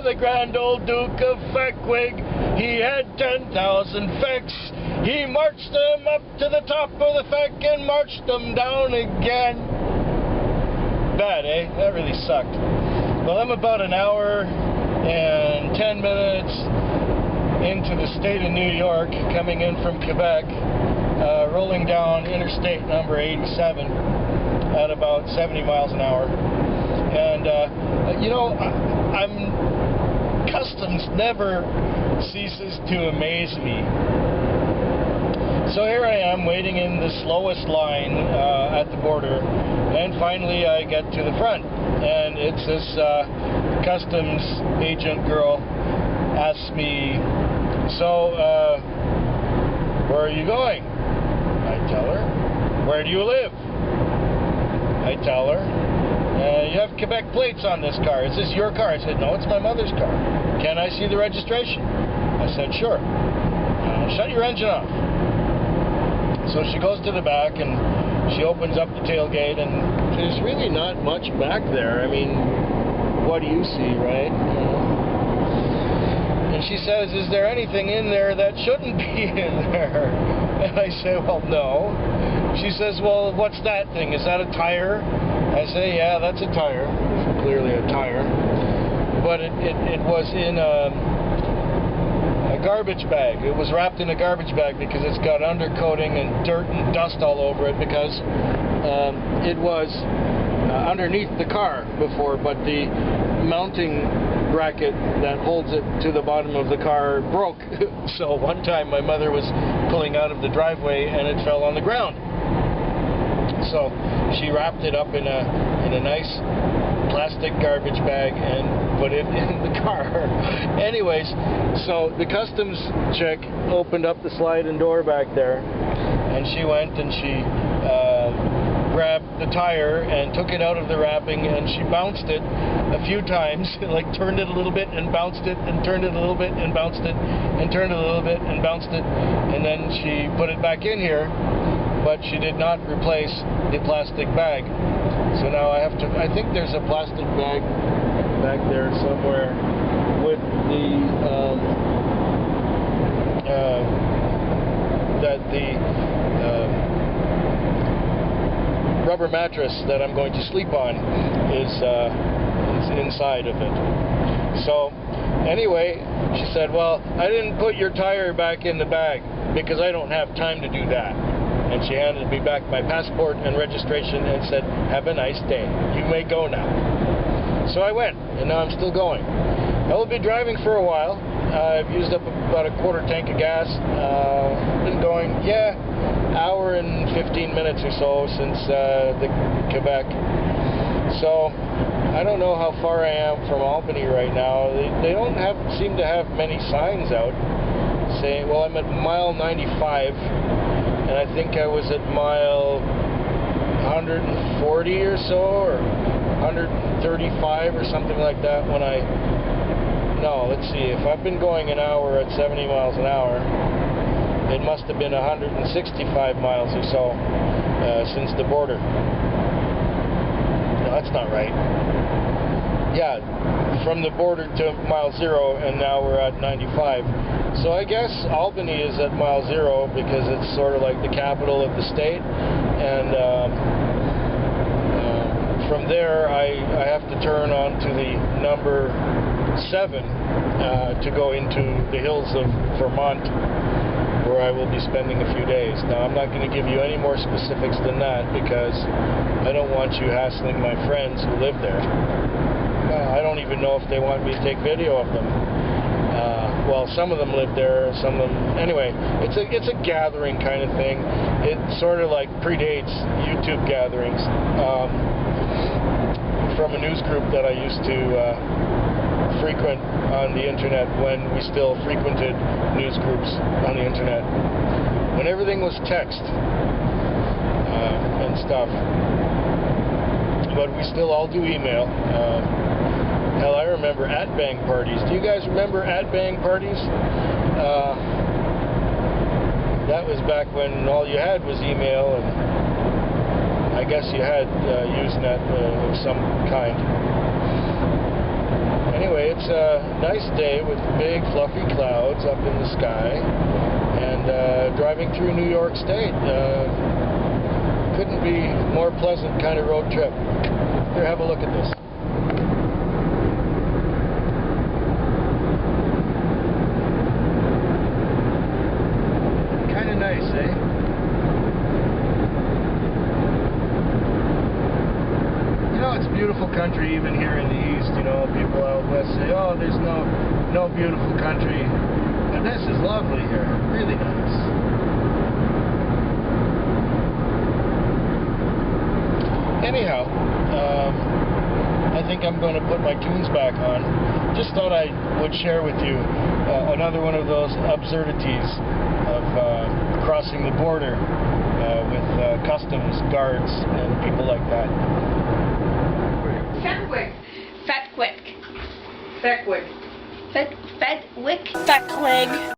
the grand old Duke of Feckwig, he had 10,000 fecks. He marched them up to the top of the feck and marched them down again. Bad, eh? That really sucked. Well, I'm about an hour and 10 minutes into the state of New York, coming in from Quebec, rolling down Interstate number 87 at about 70 miles an hour. And, you know, customs never ceases to amaze me. So here I am waiting in the slowest line at the border, and finally I get to the front, and it's this customs agent girl asks me, so where are you going? I tell her. Where do you live? I tell her. You have Quebec plates on this car. Is this your car? I said, no, it's my mother's car. Can I see the registration? I said, sure. Shut your engine off. So she goes to the back and she opens up the tailgate, and there's really not much back there. I mean, what do you see, right? And she says, is there anything in there that shouldn't be in there? And I say, well, no. She says, well, what's that thing? Is that a tire? I say, yeah, that's a tire. It's clearly a tire. But it was in a garbage bag. It was wrapped in a garbage bag because it's got undercoating and dirt and dust all over it, because it was underneath the car before, but the mounting bracket that holds it to the bottom of the car broke. So one time my mother was pulling out of the driveway and it fell on the ground. So she wrapped it up in a nice plastic garbage bag and put it in the car. Anyways, so the customs chick opened up the sliding door back there, and she went and she grabbed the tire and took it out of the wrapping, and she bounced it a few times, like turned it a little bit and bounced it and turned it a little bit and bounced it and turned it a little bit and bounced it, and then she put it back in here, but she did not replace the plastic bag. So now I think there's a plastic bag back there somewhere with the rubber mattress that I'm going to sleep on is inside of it. So anyway, she said, well, I didn't put your tire back in the bag because I don't have time to do that. And she handed me back my passport and registration and said, have a nice day. You may go now. So I went, and now I'm still going. I will be driving for a while. I've used up about a quarter tank of gas. Been going, hour and 15 minutes or so since the Quebec. So I don't know how far I am from Albany right now. They don't seem to have many signs out saying, well, I'm at mile 95. And I think I was at mile 140 or so, or 135 or something like that when no, let's see, if I've been going an hour at 70 miles an hour, it must have been 165 miles or so since the border. No, that's not right. Yeah, from the border to mile 0, and now we're at 95. So I guess Albany is at mile 0 because it's sort of like the capital of the state, and from there I have to turn on to the number 7 to go into the hills of Vermont, where I will be spending a few days. Now, I'm not going to give you any more specifics than that because I don't want you hassling my friends who live there. I don't even know if they want me to take video of them. Well, some of them live there, some of them... Anyway, it's a gathering kind of thing. It sort of like predates YouTube gatherings from a news group that I used to frequent on the internet when we still frequented news groups on the internet. When everything was text and stuff. But we still all do email. Hell, I remember at-bang parties. Do you guys remember at-bang parties? That was back when all you had was email, and I guess you had Usenet of some kind. Anyway, it's a nice day with big fluffy clouds up in the sky, and driving through New York State. Couldn't be more pleasant kind of road trip. Here, have a look at this. Kind of nice, eh? You know, it's beautiful country even here in the East. You know, people out west say, oh, there's no beautiful country. And this is lovely here. Really nice. Anyhow, I think I'm going to put my tunes back on. Just thought I would share with you another one of those absurdities of crossing the border with customs guards and people like that. Fetwick. Fetwick. Fetwick. Fetwick.